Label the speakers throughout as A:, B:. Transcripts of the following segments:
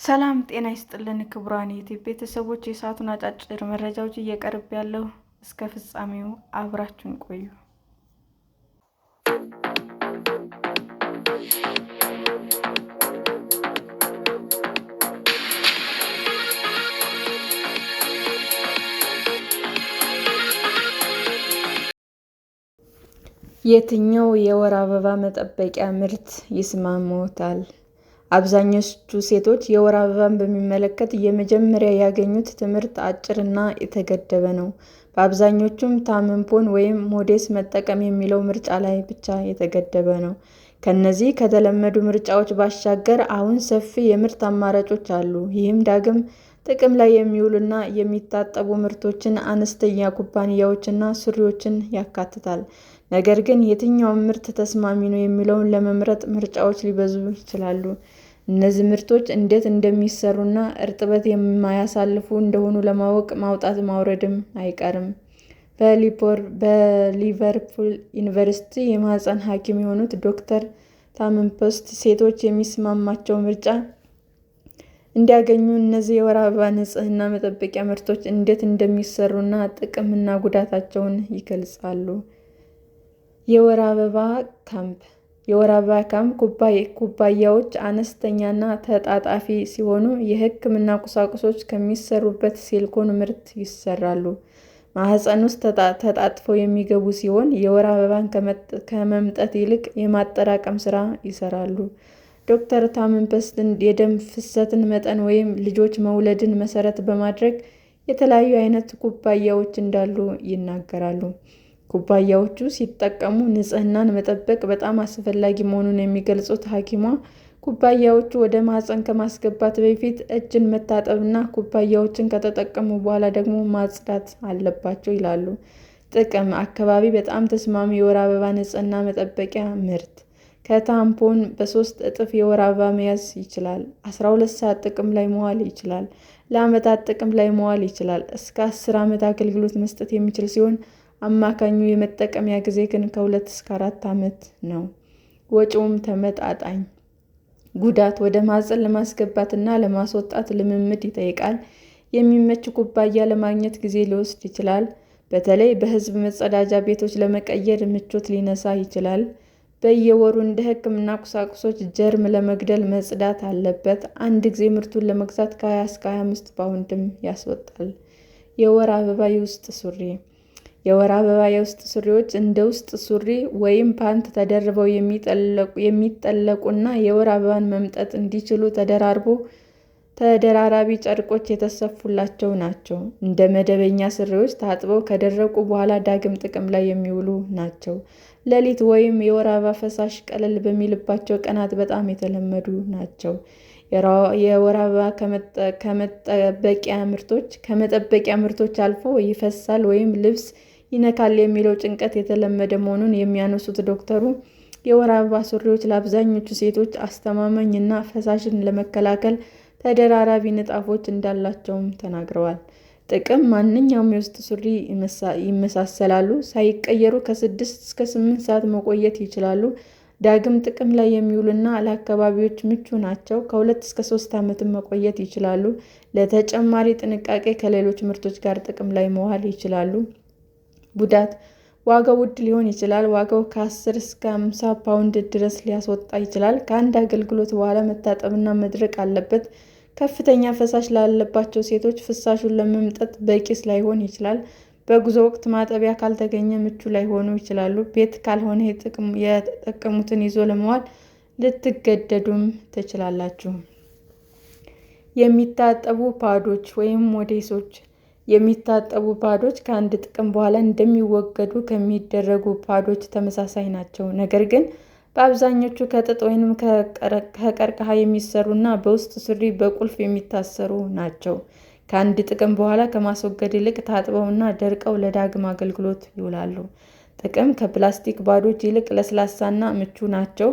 A: ሰላም ጤና ይስጥልን ክቡራን የዩቲዩብ ቤተሰቦች፣ የሰዓቱን አጫጭር መረጃዎች እየቀርብ ያለው እስከ ፍጻሜው አብራችሁን ቆዩ። የትኛው የወር አበባ መጠበቂያ ምርት ይስማምዎታል? አብዛኞቹ ሴቶች የወር አበባን በሚመለከት የመጀመሪያ ያገኙት ትምህርት አጭርና የተገደበ ነው። በአብዛኞቹም ታምፖን ወይም ሞዴስ መጠቀም የሚለው ምርጫ ላይ ብቻ የተገደበ ነው። ከእነዚህ ከተለመዱ ምርጫዎች ባሻገር አሁን ሰፊ የምርት አማራጮች አሉ። ይህም ዳግም ጥቅም ላይ የሚውሉና የሚታጠቡ ምርቶችን፣ አነስተኛ ኩባያዎችና ሱሪዎችን ያካትታል። ነገር ግን የትኛው ምርት ተስማሚ ነው የሚለውን ለመምረጥ ምርጫዎች ሊበዙ ይችላሉ። እነዚህ ምርቶች እንዴት እንደሚሰሩና እርጥበት የማያሳልፉ እንደሆኑ ለማወቅ ማውጣት ማውረድም አይቀርም። በሊቨርፑል ዩኒቨርሲቲ የማህፀን ሐኪም የሆኑት ዶክተር ታምፖስት ሴቶች የሚስማማቸው ምርጫ እንዲያገኙ እነዚህ የወር አበባ ንጽህና መጠበቂያ ምርቶች እንዴት እንደሚሰሩና ጥቅምና ጉዳታቸውን ይገልጻሉ። የወር አበባ ካምፕ የወር አበባ ካምፕ ኩባያዎች አነስተኛና ተጣጣፊ ሲሆኑ የሕክምና ቁሳቁሶች ከሚሰሩበት ሲሊኮን ምርት ይሰራሉ። ማህፀን ውስጥ ተጣጥፈው የሚገቡ ሲሆን የወር አበባን ከመምጠት ይልቅ የማጠራቀም ሥራ ይሰራሉ። ዶክተር ታምፖስት የደም ፍሰትን መጠን ወይም ልጆች መውለድን መሰረት በማድረግ የተለያዩ አይነት ኩባያዎች እንዳሉ ይናገራሉ። ኩባያዎቹ ሲጠቀሙ ንጽህናን መጠበቅ በጣም አስፈላጊ መሆኑን የሚገልጹት ሐኪሟ ኩባያዎቹ ወደ ማህፀን ከማስገባት በፊት እጅን መታጠብና ኩባያዎችን ከተጠቀሙ በኋላ ደግሞ ማጽዳት አለባቸው ይላሉ። ጥቅም አካባቢ በጣም ተስማሚ የወር አበባ ንጽህና መጠበቂያ ምርት ከታምፖን በ3 እጥፍ የወር አበባ መያዝ ይችላል። 12 ሰዓት ጥቅም ላይ መዋል ይችላል። ለዓመታት ጥቅም ላይ መዋል ይችላል። እስከ 10 ዓመት አገልግሎት መስጠት የሚችል ሲሆን አማካኙ የመጠቀሚያ ጊዜ ግን ከ2 እስከ 4 ዓመት ነው። ወጪውም ተመጣጣኝ። ጉዳት ወደ ማህፀን ለማስገባትና ለማስወጣት ልምምድ ይጠይቃል። የሚመች ኩባያ ለማግኘት ጊዜ ሊወስድ ይችላል። በተለይ በሕዝብ መጸዳጃ ቤቶች ለመቀየር ምቾት ሊነሳ ይችላል። በየወሩ እንደ ሕክምና ቁሳቁሶች ጀርም ለመግደል መጽዳት አለበት። አንድ ጊዜ ምርቱን ለመግዛት ከ20 እስከ 25 ፓውንድም ያስወጣል። የወር አበባ የውስጥ ሱሪ የወር አበባ የውስጥ ሱሪዎች እንደ ውስጥ ሱሪ ወይም ፓንት ተደርበው የሚጠለቁና የወር አበባን መምጠጥ እንዲችሉ ተደራራቢ ጨርቆች የተሰፉላቸው ናቸው። እንደ መደበኛ ሱሪዎች ታጥበው ከደረቁ በኋላ ዳግም ጥቅም ላይ የሚውሉ ናቸው። ሌሊት ወይም የወር አበባ ፈሳሽ ቀለል በሚልባቸው ቀናት በጣም የተለመዱ ናቸው። የወር አበባ ከመጠበቂያ ምርቶች አልፎ ይፈሳል ወይም ልብስ ይነካል የሚለው ጭንቀት የተለመደ መሆኑን የሚያነሱት ዶክተሩ የወር አበባ ሱሪዎች ለአብዛኞቹ ሴቶች አስተማማኝ እና ፈሳሽን ለመከላከል ተደራራቢ ንጣፎች እንዳላቸውም ተናግረዋል። ጥቅም ማንኛውም የውስጥ ሱሪ ይመሳሰላሉ። ሳይቀየሩ ከ6 እስከ 8 ሰዓት መቆየት ይችላሉ። ዳግም ጥቅም ላይ የሚውሉና ለአካባቢዎች ምቹ ናቸው። ከ2 እስከ 3 ዓመትም መቆየት ይችላሉ። ለተጨማሪ ጥንቃቄ ከሌሎች ምርቶች ጋር ጥቅም ላይ መዋል ይችላሉ። ጉዳት ዋጋው ውድ ሊሆን ይችላል። ዋጋው ከ10 እስከ 50 ፓውንድ ድረስ ሊያስወጣ ይችላል። ከአንድ አገልግሎት በኋላ መታጠብና መድረቅ አለበት። ከፍተኛ ፈሳሽ ላለባቸው ሴቶች ፍሳሹን ለመምጠጥ በቂ ላይሆን ይችላል። በጉዞ ወቅት ማጠቢያ ካልተገኘ ምቹ ላይሆኑ ይችላሉ። ቤት ካልሆነ የተጠቀሙትን ይዞ ለመዋል ልትገደዱም ትችላላችሁ። የሚታጠቡ ፓዶች ወይም ሞዴሶች የሚታጠቡ ፓዶች ከአንድ ጥቅም በኋላ እንደሚወገዱ ከሚደረጉ ፓዶች ተመሳሳይ ናቸው። ነገር ግን በአብዛኞቹ ከጥጥ ወይም ከቀርከሃ የሚሰሩና በውስጥ ሱሪ በቁልፍ የሚታሰሩ ናቸው። ከአንድ ጥቅም በኋላ ከማስወገድ ይልቅ ታጥበውና ደርቀው ለዳግም አገልግሎት ይውላሉ። ጥቅም ከፕላስቲክ ፓዶች ይልቅ ለስላሳና ምቹ ናቸው።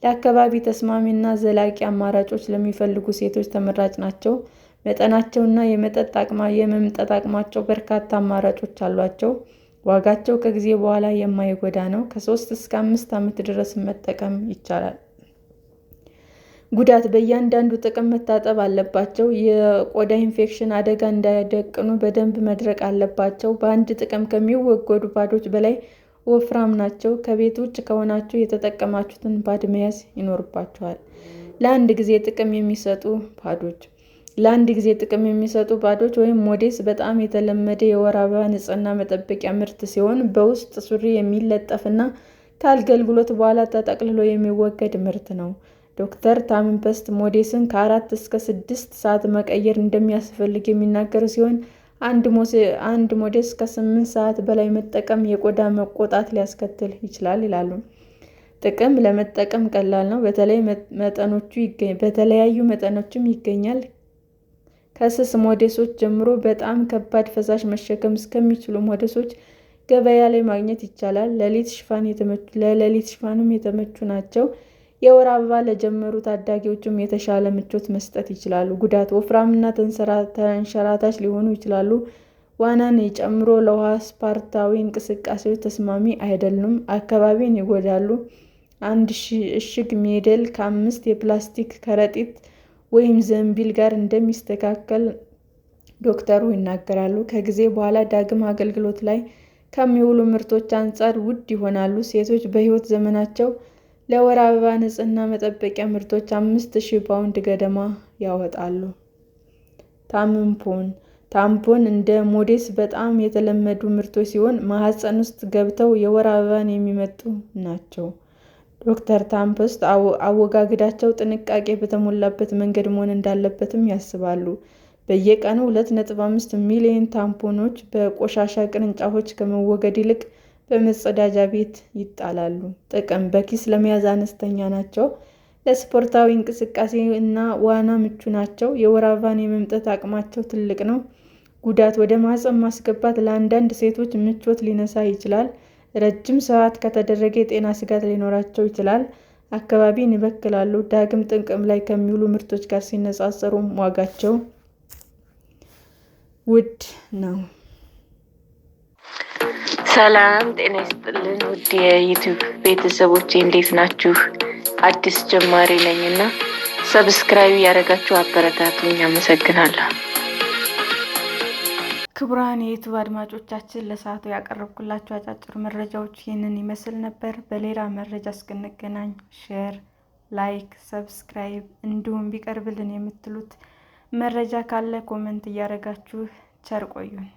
A: ለአካባቢ ተስማሚና ዘላቂ አማራጮች ለሚፈልጉ ሴቶች ተመራጭ ናቸው። መጠናቸውና የመምጠጥ አቅማቸው በርካታ አማራጮች አሏቸው። ዋጋቸው ከጊዜ በኋላ የማይጎዳ ነው። ከ3 እስከ 5 ዓመት ድረስ መጠቀም ይቻላል። ጉዳት በእያንዳንዱ ጥቅም መታጠብ አለባቸው። የቆዳ ኢንፌክሽን አደጋ እንዳይደቅኑ በደንብ መድረቅ አለባቸው። በአንድ ጥቅም ከሚወገዱ ፓዶች በላይ ወፍራም ናቸው። ከቤት ውጭ ከሆናችሁ የተጠቀማችሁትን ፓድ መያዝ ይኖርባችኋል። ለአንድ ጊዜ ጥቅም የሚሰጡ ፓዶች ወይም ሞዴስ በጣም የተለመደ የወር አበባ ንጽህና መጠበቂያ ምርት ሲሆን በውስጥ ሱሪ የሚለጠፍና ከአገልግሎት በኋላ ተጠቅልሎ የሚወገድ ምርት ነው። ዶክተር ታምንፐስት ሞዴስን ከ4 እስከ 6 ሰዓት መቀየር እንደሚያስፈልግ የሚናገሩ ሲሆን አንድ ሞዴስ ከ8 ሰዓት በላይ መጠቀም የቆዳ መቆጣት ሊያስከትል ይችላል ይላሉ። ጥቅም ለመጠቀም ቀላል ነው። በተለያዩ መጠኖችም ይገኛል። ከስስ ሞዴሶች ጀምሮ በጣም ከባድ ፈሳሽ መሸከም እስከሚችሉ ሞዴሶች ገበያ ላይ ማግኘት ይቻላል። ለሌሊት ሽፋንም የተመቹ ናቸው። የወር አበባ ለጀመሩ ታዳጊዎችም የተሻለ ምቾት መስጠት ይችላሉ። ጉዳት ወፍራምና ተንሸራታች ሊሆኑ ይችላሉ። ዋናን ጨምሮ ለውሃ ስፖርታዊ እንቅስቃሴዎች ተስማሚ አይደሉም። አካባቢን ይጎዳሉ። አንድ እሽግ ሜደል ከ5 የፕላስቲክ ከረጢት ወይም ዘንቢል ጋር እንደሚስተካከል ዶክተሩ ይናገራሉ። ከጊዜ በኋላ ዳግም አገልግሎት ላይ ከሚውሉ ምርቶች አንጻር ውድ ይሆናሉ። ሴቶች በሕይወት ዘመናቸው ለወር አበባ ንጽህና መጠበቂያ ምርቶች 5,000 ፓውንድ ገደማ ያወጣሉ። ታምፖን እንደ ሞዴስ በጣም የተለመዱ ምርቶች ሲሆን ማህፀን ውስጥ ገብተው የወር አበባን የሚመጡ ናቸው። ዶክተር ታምፐስት አወጋገዳቸው ጥንቃቄ በተሞላበት መንገድ መሆን እንዳለበትም ያሳስባሉ። በየቀኑ 2.5 ሚሊዮን ታምፖኖች በቆሻሻ ቅርንጫፎች ከመወገድ ይልቅ በመጸዳጃ ቤት ይጣላሉ። ጥቅም በኪስ ለመያዝ አነስተኛ ናቸው። ለስፖርታዊ እንቅስቃሴ እና ዋና ምቹ ናቸው። የወር አበባን የመምጠት አቅማቸው ትልቅ ነው። ጉዳት ወደ ማህፀን ማስገባት ለአንዳንድ ሴቶች ምቾት ሊነሳ ይችላል። ረጅም ሰዓት ከተደረገ የጤና ስጋት ሊኖራቸው ይችላል። አካባቢን ይበክላሉ። ዳግም ጥቅም ላይ ከሚውሉ ምርቶች ጋር ሲነጻጸሩ ዋጋቸው ውድ ነው።
B: ሰላም ጤና ይስጥልን ውድ የዩቲዩብ ቤተሰቦቼ እንዴት ናችሁ? አዲስ ጀማሪ ነኝና ሰብስክራይብ ያደረጋችሁ አበረታቱኝ። አመሰግናለሁ።
A: ክቡራን የዩቲዩብ አድማጮቻችን ለሰዓቱ ያቀረብኩላችሁ አጫጭር መረጃዎች ይህንን ይመስል ነበር። በሌላ መረጃ እስክንገናኝ ሼር፣ ላይክ፣ ሰብስክራይብ እንዲሁም ቢቀርብልን የምትሉት መረጃ ካለ ኮሜንት እያደረጋችሁ ቸር ቆዩን።